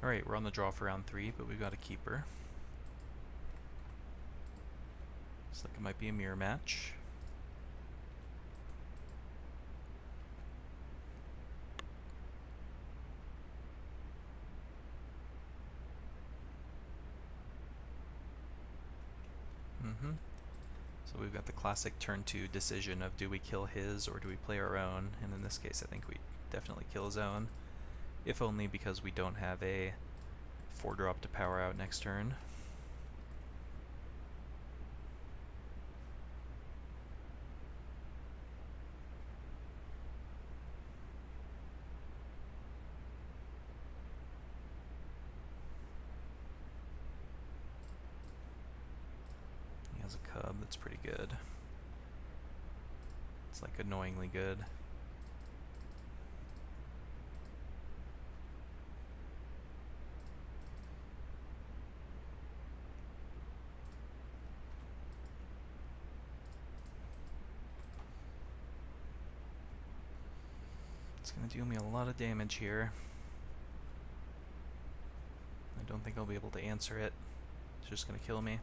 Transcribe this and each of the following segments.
Alright, we're on the draw for round 3, but we've got a keeper. Looks like it might be a mirror match. So we've got the classic turn 2 decision of do we kill his or do we play our own, and in this case I think we definitely kill his own, if only because we don't have a 4-drop to power out next turn. He has a cub that's pretty good. It's like annoyingly good. It's going to deal me a lot of damage here. I don't think I'll be able to answer it. It's just going to kill me.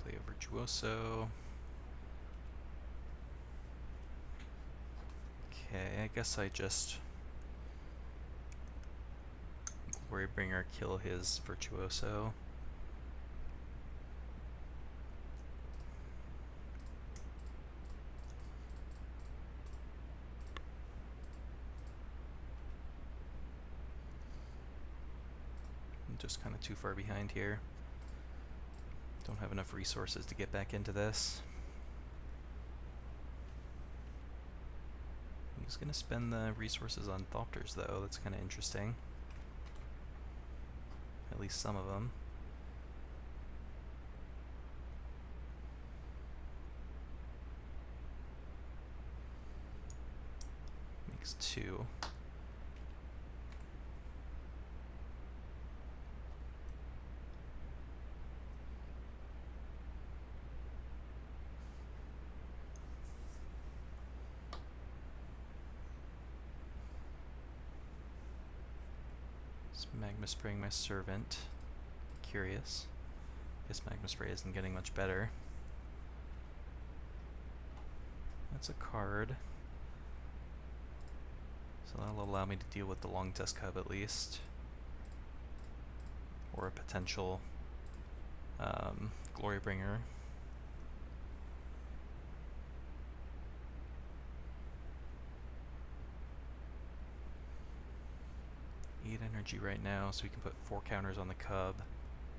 Play a Virtuoso. Okay, I guess I just Glorybringer kill his Virtuoso. I'm just kind of too far behind here. Don't have enough resources to get back into this. He's going to spend the resources on Thopters though, that's kind of interesting. At least some of them. Makes 2. Magma spraying my servant. Curious. Guess Magma Spray isn't getting much better. That's a card. So that'll allow me to deal with the Long Tusk Cub at least. Or a potential Glorybringer. Energy right now, so we can put 4 counters on the cub,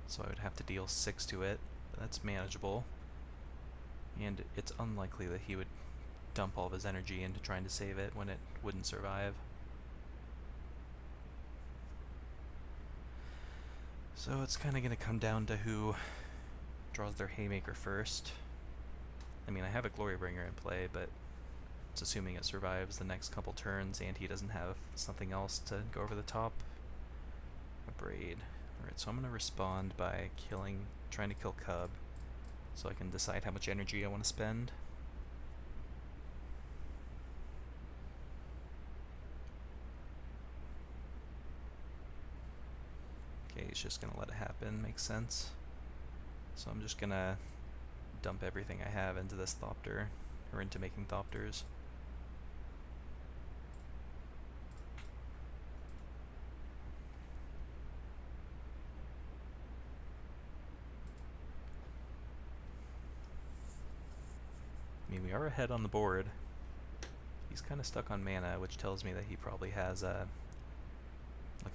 so I would have to deal 6 to it, but that's manageable. And it's unlikely that he would dump all of his energy into trying to save it when it wouldn't survive. So it's kind of going to come down to who draws their Haymaker first. I mean, I have a Glorybringer in play, but it's assuming it survives the next couple turns and he doesn't have something else to go over the top. A Braid. Alright, so I'm going to respond by trying to kill Cub, so I can decide how much energy I want to spend. Okay, he's just going to let it happen, makes sense. So I'm just going to dump everything I have into this Thopter, or into making Thopters. I mean, we are ahead on the board. He's kind of stuck on mana, which tells me that he probably has like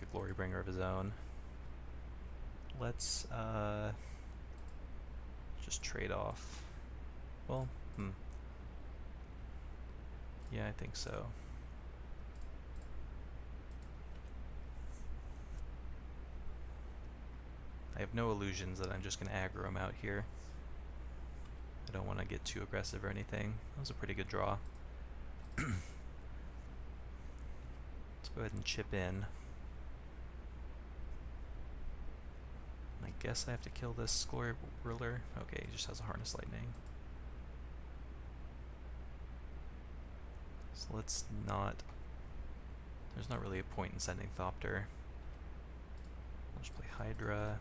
a Glorybringer of his own. Let's just trade off. Well, yeah, I think so. have no illusions that I'm just going to aggro him out here. I don't want to get too aggressive or anything. That was a pretty good draw. Let's go ahead and chip in. I guess I have to kill this Glory Ruler. Okay, he just has a Harness Lightning. So let's not... There's not really a point in sending Thopter. I'll just play Hydra.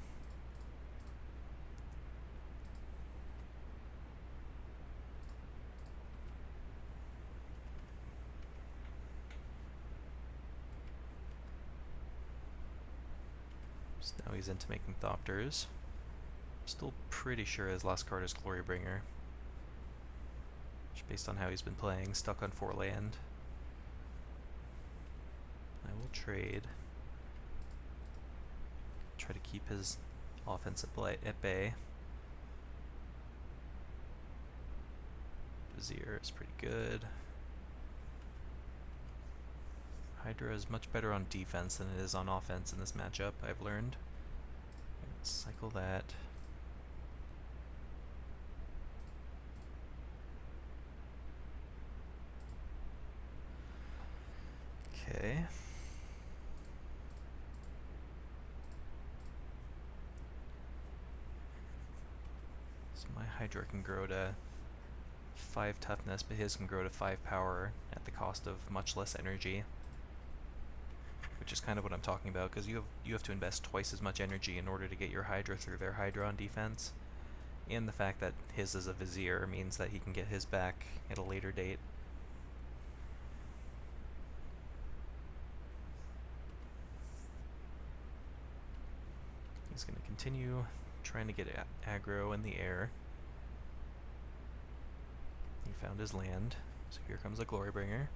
So now he's into making Thopters. Still pretty sure his last card is Glorybringer. Just based on how he's been playing, stuck on 4 land. I will trade. Try to keep his offense at bay. Vizier is pretty good. Hydra is much better on defense than it is on offense in this matchup, I've learned. Let's cycle that. Okay. So my Hydra can grow to 5 toughness, but his can grow to 5 power at the cost of much less energy. Which is kind of what I'm talking about, because you have to invest twice as much energy in order to get your Hydra through their Hydra on defense. And the fact that his is a Vizier means that he can get his back at a later date. He's going to continue trying to get aggro in the air. He found his land, so here comes a Glorybringer.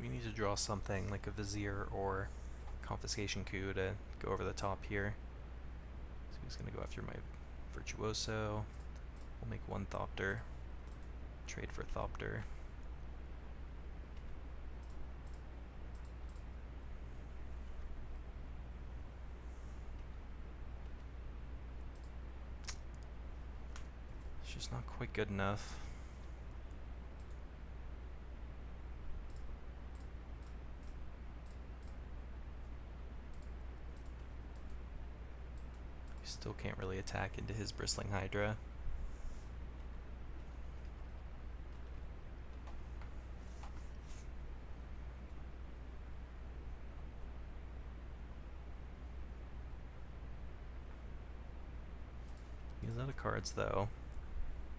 We need to draw something like a Vizier or Confiscation Coup to go over the top here. So he's going to go after my Virtuoso. We'll make 1 Thopter. Trade for Thopter. It's just not quite good enough. Still can't really attack into his Bristling Hydra. He's out of cards though,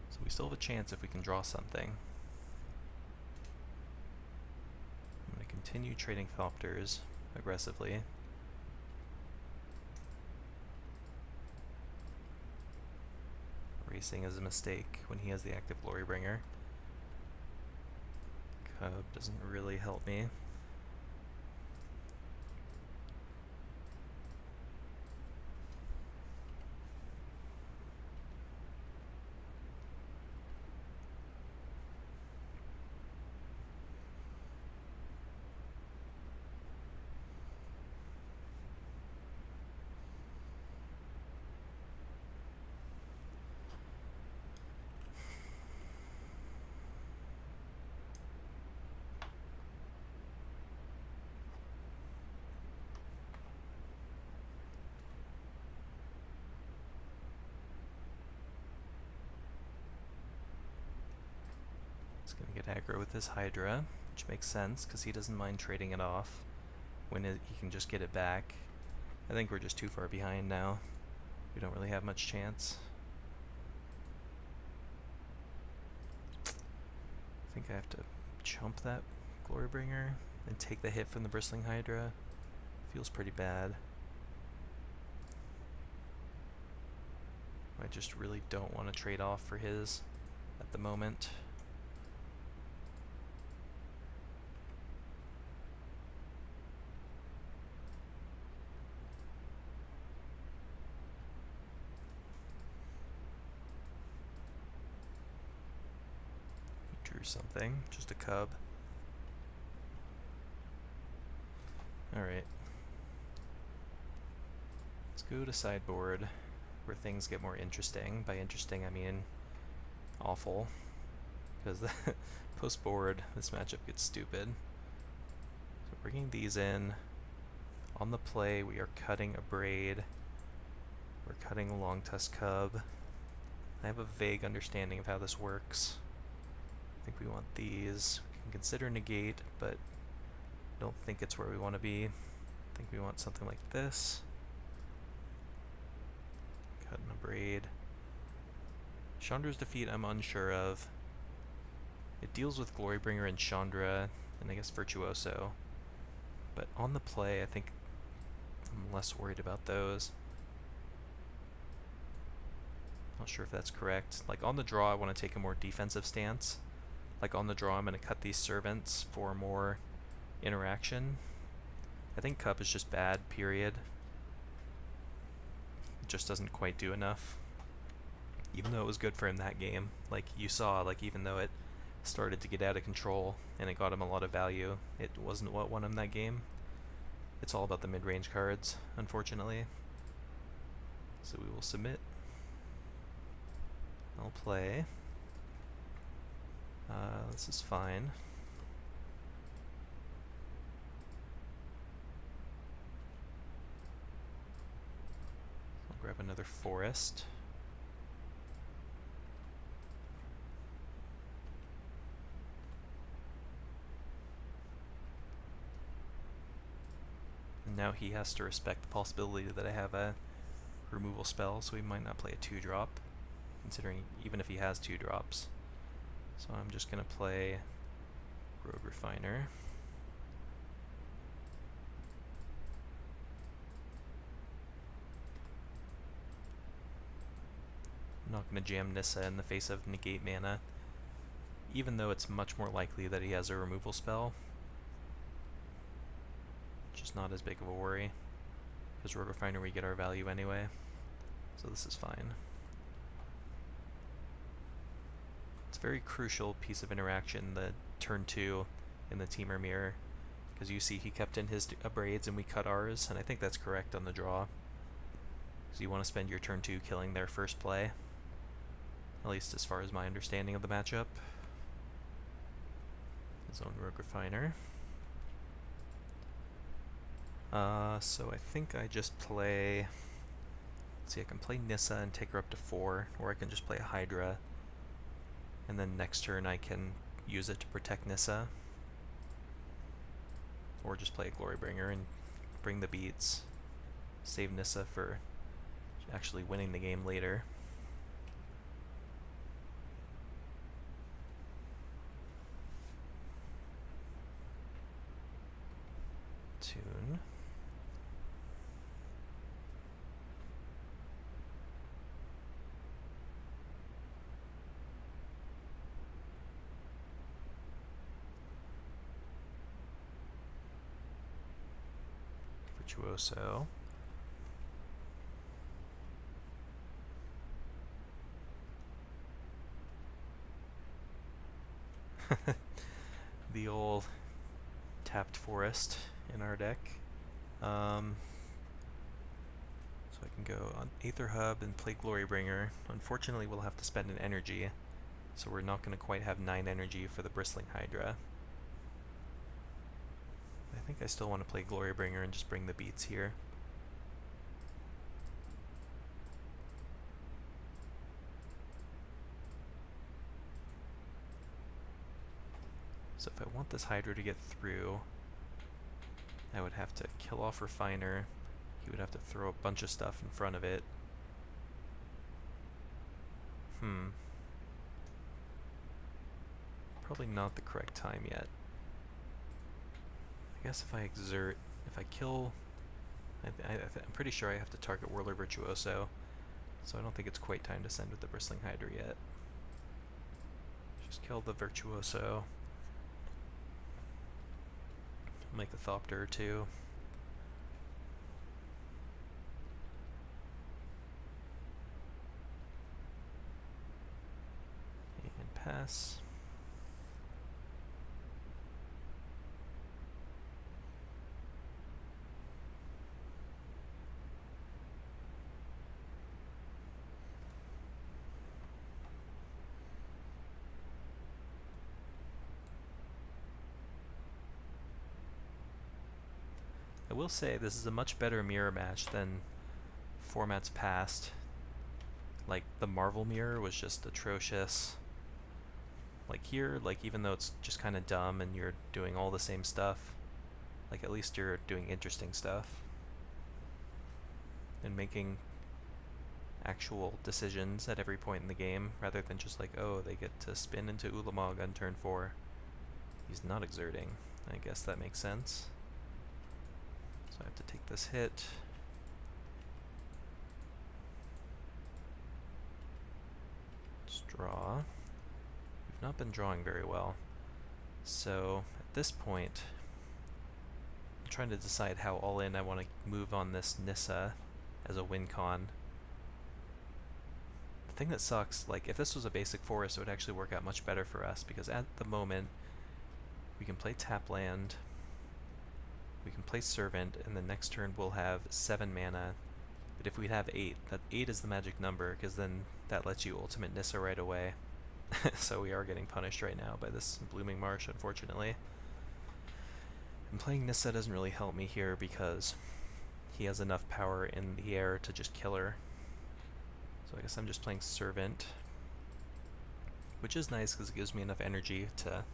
so we still have a chance if we can draw something. I'm going to continue trading Thopters aggressively. Racing is a mistake when he has the active Glorybringer. Cub doesn't really help me. He's going to get aggro with his Hydra, which makes sense because he doesn't mind trading it off when he can just get it back. I think we're just too far behind now. We don't really have much chance. I think I have to chump that Glorybringer and take the hit from the Bristling Hydra. Feels pretty bad. I just really don't want to trade off for his at the moment. something. Just a cub. Alright. Let's go to sideboard, where things get more interesting. By interesting, I mean awful. Because post-board, this matchup gets stupid. So bringing these in. On the play, we are cutting a braid. We're cutting a long tusk cub. I have a vague understanding of how this works. I think we want these. We can consider negate, but I don't think it's where we want to be. I think we want something like this. Cutting a braid. Chandra's Defeat I'm unsure of. It deals with Glorybringer and Chandra, and I guess Virtuoso. But on the play, I think I'm less worried about those. Not sure if that's correct. Like on the draw, I want to take a more defensive stance. Like on the draw, I'm going to cut these servants for more interaction. I think Cup is just bad, period. It just doesn't quite do enough. Even though it was good for him that game. Like you saw, like even though it started to get out of control and it got him a lot of value, it wasn't what won him that game. It's all about the mid-range cards, unfortunately. So we will submit. I'll play. This is fine. I'll grab another forest. And now he has to respect the possibility that I have a removal spell, so he might not play a 2-drop, considering even if he has 2 drops. So I'm just going to play Rogue Refiner. I'm not going to jam Nissa in the face of negate mana, even though it's much more likely that he has a removal spell. Just not as big of a worry, because Rogue Refiner we get our value anyway, so this is fine. It's a very crucial piece of interaction, the turn 2 in the Temur mirror, because you see he kept in his braids and we cut ours, and I think that's correct on the draw. Because you want to spend your turn 2 killing their first play, at least as far as my understanding of the matchup. His own Rogue Refiner. So I think I just play... Let's see, I can play Nissa and take her up to 4, or I can just play a Hydra, and then next turn I can use it to protect Nissa. Or just play a Glorybringer and bring the beats, save Nissa for actually winning the game later. Tune. Virtuoso. The old tapped forest in our deck. So I can go on Aether Hub and play Glorybringer. Unfortunately, we'll have to spend an energy, so we're not going to quite have 9 energy for the Bristling Hydra. I think I still want to play Glorybringer and just bring the beats here. So if I want this Hydra to get through, I would have to kill off Refiner. He would have to throw a bunch of stuff in front of it. Probably not the correct time yet. I guess if I exert, if I kill, I'm pretty sure I have to target Whirler Virtuoso, so I don't think it's quite time to send with the Bristling Hydra yet. Just kill the Virtuoso. Make a Thopter or 2. And pass. will say this is a much better mirror match than formats past. Like, the Marvel mirror was just atrocious. Like here, like even though it's just kind of dumb and you're doing all the same stuff, like at least you're doing interesting stuff and making actual decisions at every point in the game, rather than just like, oh, they get to spin into Ulamog on turn 4. He's not exerting. I guess that makes sense. So I have to take this hit. Let's draw. We've not been drawing very well. So at this point, I'm trying to decide how all in I want to move on this Nissa as a win con. The thing that sucks, like if this was a basic forest, it would actually work out much better for us, because at the moment we can play tap land, we can play Servant, and the next turn we'll have 7 mana. But if we have 8, that 8 is the magic number, because then that lets you ultimate Nissa right away. So we are getting punished right now by this Blooming Marsh, unfortunately. And playing Nissa doesn't really help me here because he has enough power in the air to just kill her. So I guess I'm just playing Servant, which is nice because it gives me enough energy to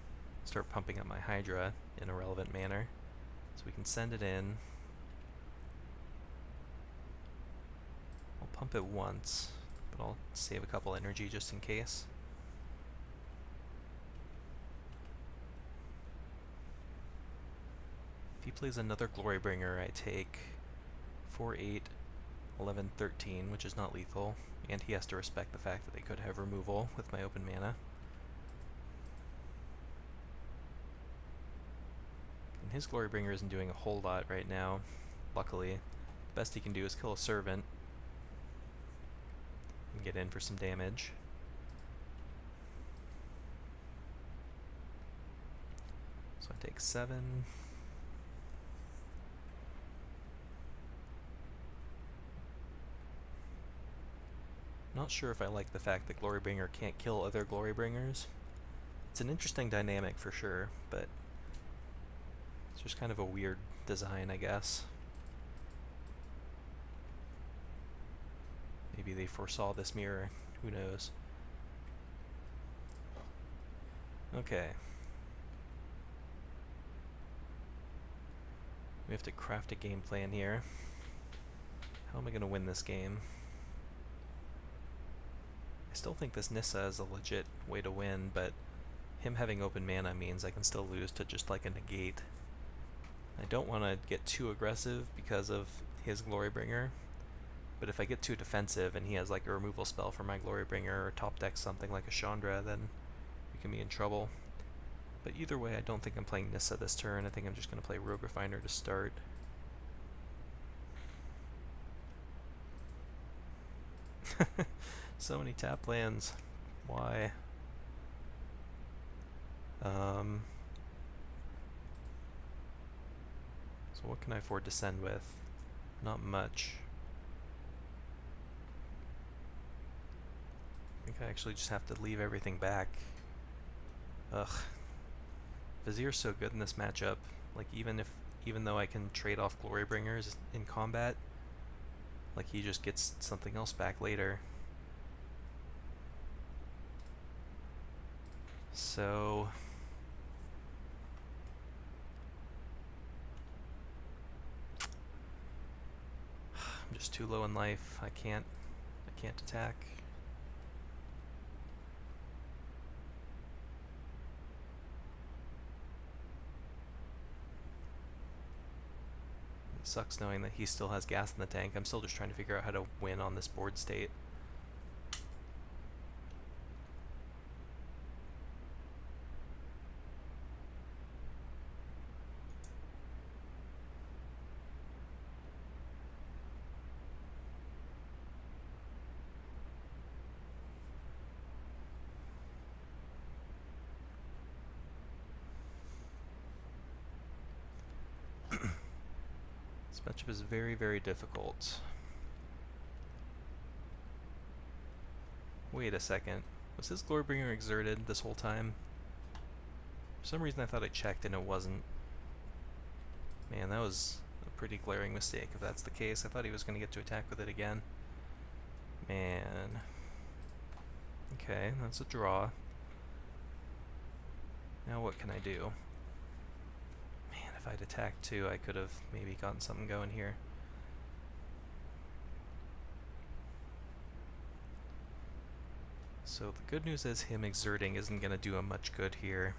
start pumping up my Hydra in a relevant manner. So we can send it in. I'll pump it once, but I'll save a couple energy just in case. If he plays another Glorybringer, I take 4, 8, 11, 13, which is not lethal, and he has to respect the fact that they could have removal with my open mana. And his Glorybringer isn't doing a whole lot right now, luckily. The best he can do is kill a Servant and get in for some damage. So I take 7. Not sure if I like the fact that Glorybringer can't kill other Glorybringers. It's an interesting dynamic for sure, but it's just kind of a weird design, I guess. Maybe they foresaw this mirror, who knows. Okay. We have to craft a game plan here. How am I going to win this game? I still think this Nissa is a legit way to win, but him having open mana means I can still lose to just like a negate. I don't want to get too aggressive because of his Glorybringer, but if I get too defensive and he has like a removal spell for my Glorybringer or top deck something like a Chandra, then we can be in trouble. But either way, I don't think I'm playing Nissa this turn. I think I'm just going to play Rogue Refiner to start. So many tap lands. Why? So what can I afford to send with? Not much. I think I actually just have to leave everything back. Ugh. Vizier's so good in this matchup. Like even though I can trade off Glorybringers in combat, like he just gets something else back later. So I'm just too low in life. I can't attack. It sucks knowing that he still has gas in the tank. I'm still just trying to figure out how to win on this board state. This matchup is very, very difficult. Wait a second. Was his Glorybringer exerted this whole time? For some reason I thought I checked and it wasn't. Man, that was a pretty glaring mistake if that's the case. I thought he was going to get to attack with it again. Man. Okay, that's a draw. Now what can I do? Man, if I'd attacked too, I could have maybe gotten something going here. So the good news is him exerting isn't going to do him much good here.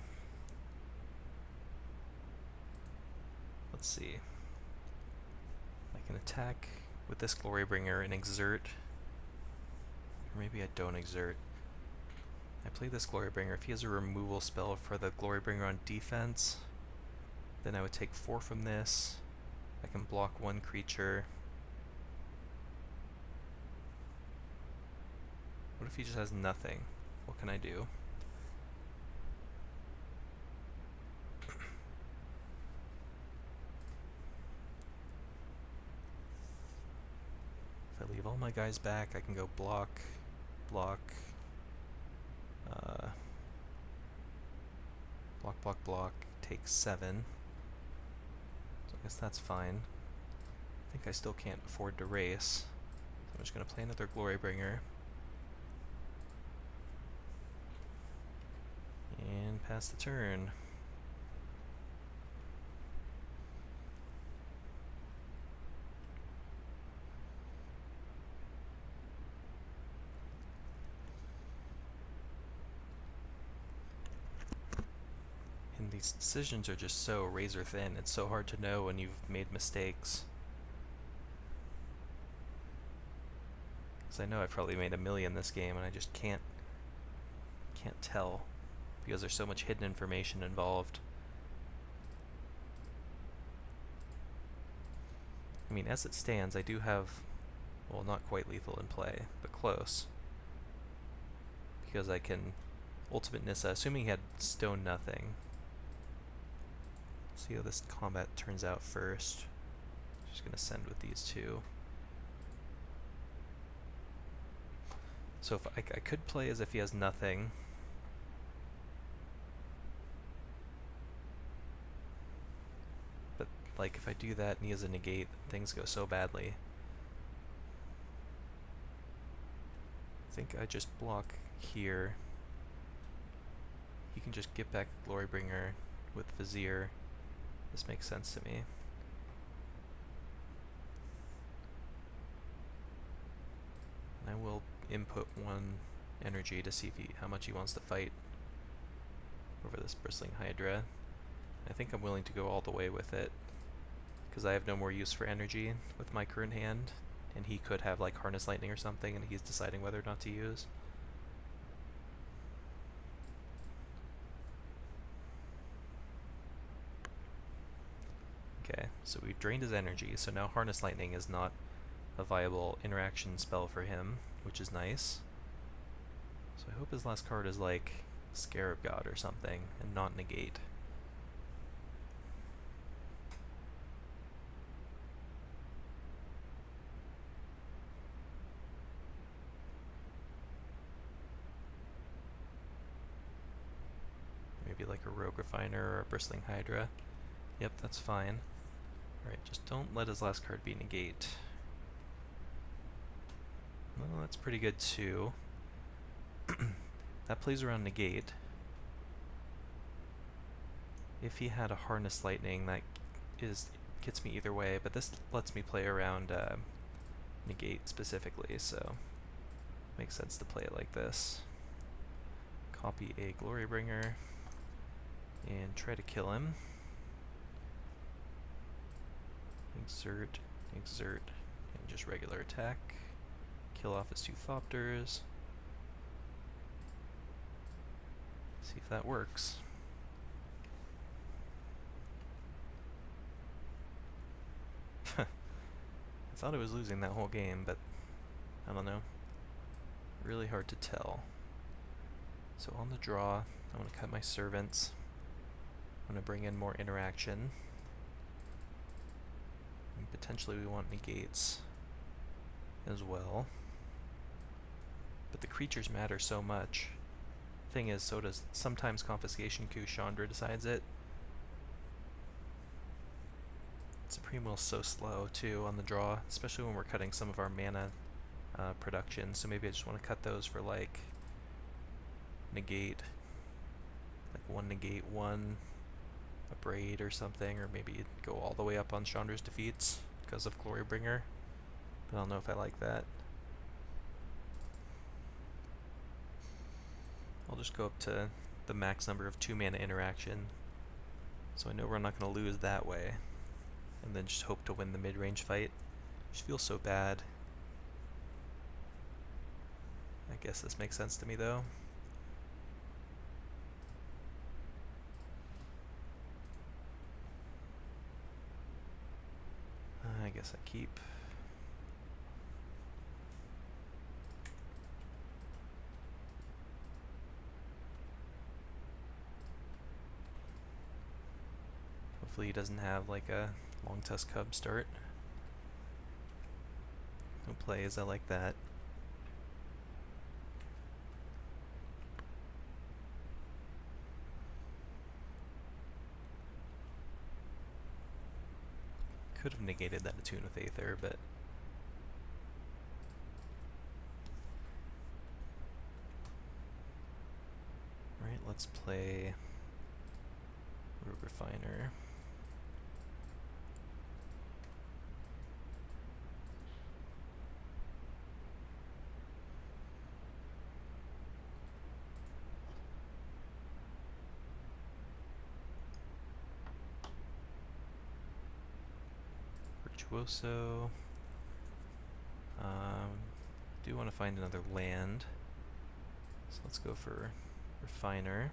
Let's see. I can attack with this Glorybringer and exert. Or maybe I don't exert. I play this Glorybringer. If he has a removal spell for the Glorybringer on defense, then I would take 4 from this. I can block 1 creature. What if he just has nothing? What can I do? If I leave all my guys back, I can go block, block, block, block, block, take 7. So I guess that's fine. I think I still can't afford to race. So I'm just going to play another Glorybringer. And pass the turn. And these decisions are just so razor thin. It's so hard to know when you've made mistakes. Because I know I've probably made a million this game and I just can't tell. Because there's so much hidden information involved. I mean, as it stands, I do have, well, not quite lethal in play, but close. Because I can Ultimate Nissa, assuming he had Stone Nothing. See how this combat turns out first. Just gonna send with these two. So if I could play as if he has nothing. But like if I do that and he has a negate, things go so badly. I think I just block here. He can just get back Glorybringer with Vizier. This makes sense to me. I will input 1 energy to see if how much he wants to fight over this Bristling Hydra. I think I'm willing to go all the way with it, because I have no more use for energy with my current hand, and he could have like Harness Lightning or something, and he's deciding whether or not to use. Okay, so we drained his energy, so now Harness Lightning is not a viable interaction spell for him, which is nice. So I hope his last card is like Scarab God or something, and not Negate. Maybe like a Rogue Refiner or a Bristling Hydra. Yep, that's fine. Alright, just don't let his last card be Negate. Well, that's pretty good too. That plays around Negate. If he had a Harness Lightning, that gets me either way, but this lets me play around Negate specifically, so makes sense to play it like this. Copy a Glorybringer and try to kill him. Exert, exert, and just regular attack. Kill off his 2 Thopters. See if that works. I thought I was losing that whole game, but I don't know. Really hard to tell. So on the draw, I'm going to cut my servants. I'm going to bring in more interaction. And potentially we want negates as well. But the creatures matter so much. Thing is, so does sometimes Confiscation Coup. Chandra decides it. Supreme Will's so slow too on the draw, especially when we're cutting some of our mana production. So maybe I just want to cut those for like negate, like one negate, one a braid or something, or maybe go all the way up on Chandra's defeats because of Glorybringer. But I don't know if I like that. I'll just go up to the max number of 2 mana interaction, so I know we're not going to lose that way, and then just hope to win the mid-range fight. Just feels so bad. I guess this makes sense to me though. I guess I keep. Hopefully he doesn't have like a long tusk cub start. No plays, I like that. Could have negated that Attune with Aether, but alright, let's play Rogue Refiner. Virtuoso. Do want to find another land, so let's go for Refiner.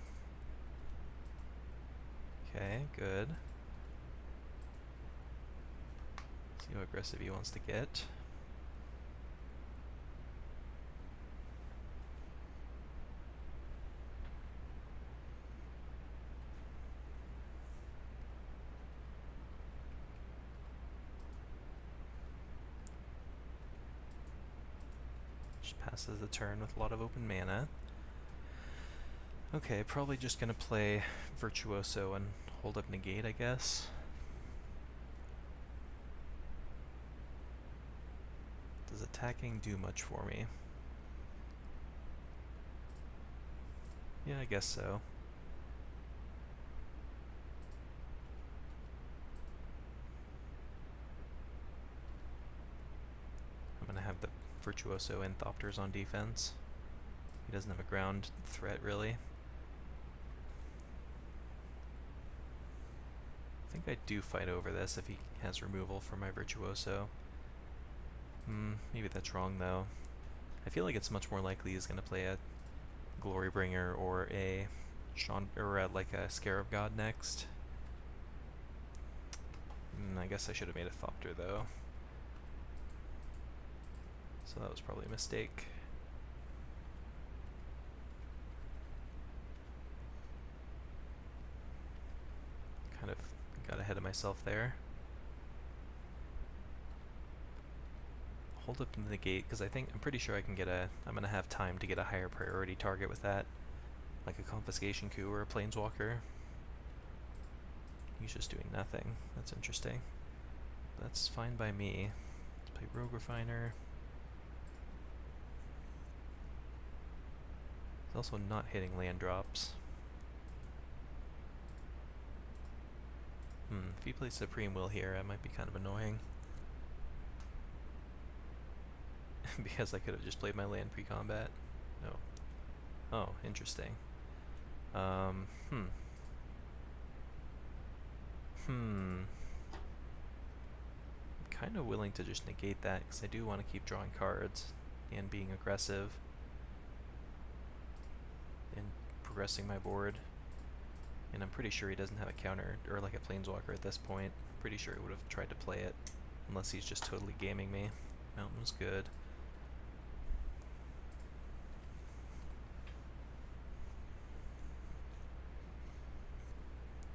Okay, good. See how aggressive he wants to get. Passes the turn with a lot of open mana. Okay, probably just gonna play Virtuoso and hold up negate, I guess. Does attacking do much for me? Yeah, I guess so. I'm gonna have the Virtuoso and Thopters on defense. He doesn't have a ground threat, really. I think I do fight over this if he has removal for my Virtuoso. Maybe that's wrong, though. I feel like it's much more likely he's going to play a Glorybringer or a like a Scarab God next. I guess I should have made a Thopter, though. So that was probably a mistake. Kind of got ahead of myself there. Hold up in the gate, because I'm pretty sure I'm gonna have time to get a higher priority target with that. Like a Confiscation Coup or a Planeswalker. He's just doing nothing. That's interesting. That's fine by me. Let's play Rogue Refiner. He's also not hitting land drops. If he plays Supreme Will here, it might be kind of annoying. Because I could have just played my land pre-combat. No. Oh, interesting. I'm kind of willing to just negate that, because I do want to keep drawing cards and being aggressive and progressing my board. And I'm pretty sure he doesn't have a counter or like a Planeswalker at this point. Pretty sure he would have tried to play it, unless he's just totally gaming me. Mountain was good.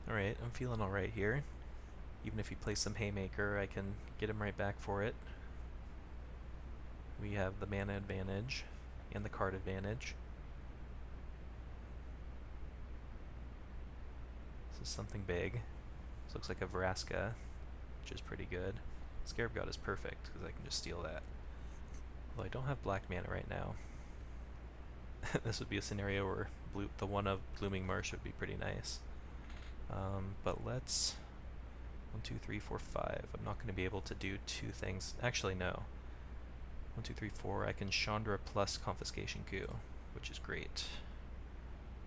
Alright, I'm feeling alright here. Even if he plays some Haymaker, I can get him right back for it. We have the mana advantage and the card advantage. This is something big. This looks like a Vraska which is pretty good. Scarab God is perfect, because I can just steal that. Well, I don't have black mana right now. This would be a scenario where the one of Blooming Marsh would be pretty nice. But let's... 1, 2, 3, 4, 5. I'm not going to be able to do two things. Actually, no. 1, 2, 3, 4. I can Chandra plus Confiscation Coup, which is great.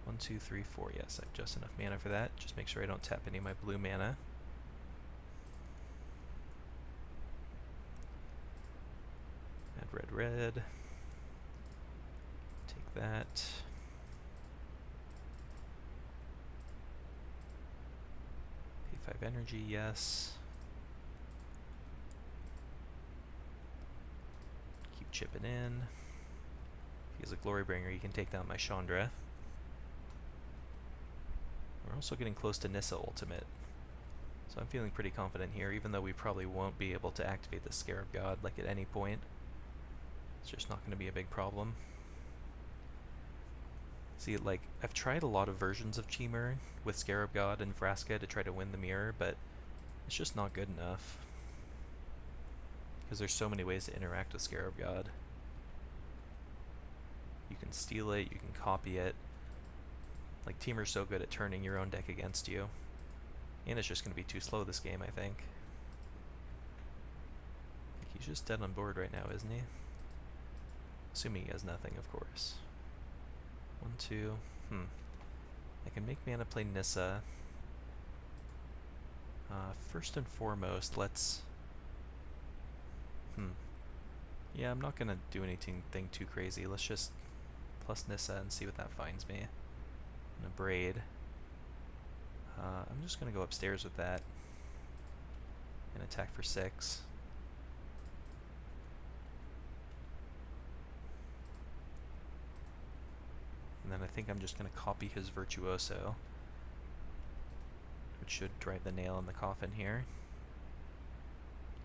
1, 2, 3, 4. Yes, I have just enough mana for that. Just make sure I don't tap any of my blue mana. Add red, red. Take that. Pay 5 energy, yes. Keep chipping in. If he has a Glorybringer, you can take down my Chandra. We're also getting close to Nissa Ultimate, so I'm feeling pretty confident here, even though we probably won't be able to activate the Scarab God like at any point. It's just not going to be a big problem. See, like, I've tried a lot of versions of Temur with Scarab God and Vraska to try to win the mirror, but it's just not good enough. Because there's so many ways to interact with Scarab God. You can steal it, you can copy it. Like, Temur's so good at turning your own deck against you. And it's just going to be too slow this game, I think. Like, he's just dead on board right now, isn't he? Assuming he has nothing, of course. 1, 2. I can make mana play Nissa. First and foremost, let's... Yeah, I'm not going to do anything too crazy. Let's just plus Nissa and see what that finds me. And a Braid. I'm just going to go upstairs with that and attack for 6. And then I think I'm just going to copy his Virtuoso, which should drive the nail in the coffin here.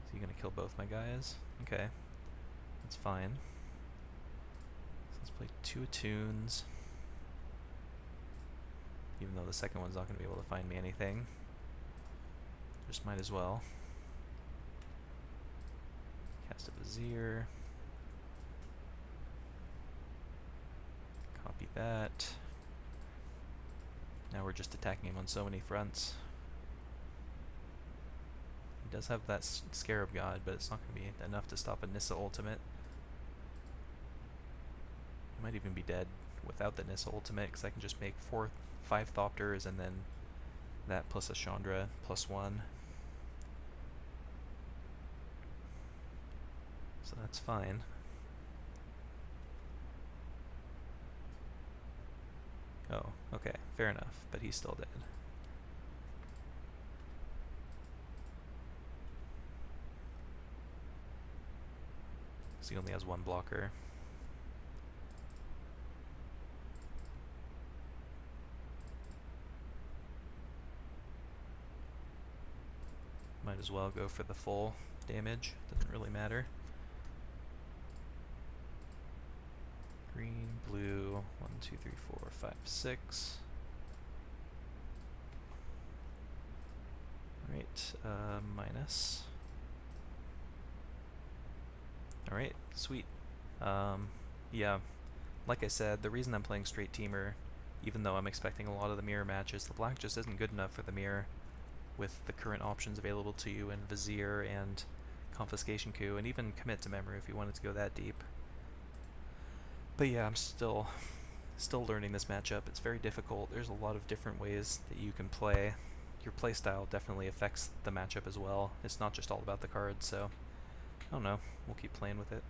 Is he going to kill both my guys? Okay, that's fine. So let's play 2 Attunes. Even though the second one's not going to be able to find me anything. Just might as well. Cast a Vizier. Copy that. Now we're just attacking him on so many fronts. He does have that Scarab God, but it's not going to be enough to stop a Nissa Ultimate. He might even be dead without the Nissa Ultimate, because I can just make 5 Thopters and then that plus a Chandra plus 1. So that's fine. Oh, okay, fair enough, but he's still dead. So he only has 1 blocker. Might as well go for the full damage, doesn't really matter. Green, blue, 1, 2, 3, 4, 5, 6. Alright, minus. Alright, sweet. Yeah, like I said, the reason I'm playing straight Temur, even though I'm expecting a lot of the mirror matches, the black just isn't good enough for the mirror with the current options available to you in Vizier and Confiscation Coup, and even Commit to Memory if you wanted to go that deep. But yeah, I'm still learning this matchup. It's very difficult. There's a lot of different ways that you can play. Your playstyle definitely affects the matchup as well. It's not just all about the cards, so I don't know. We'll keep playing with it.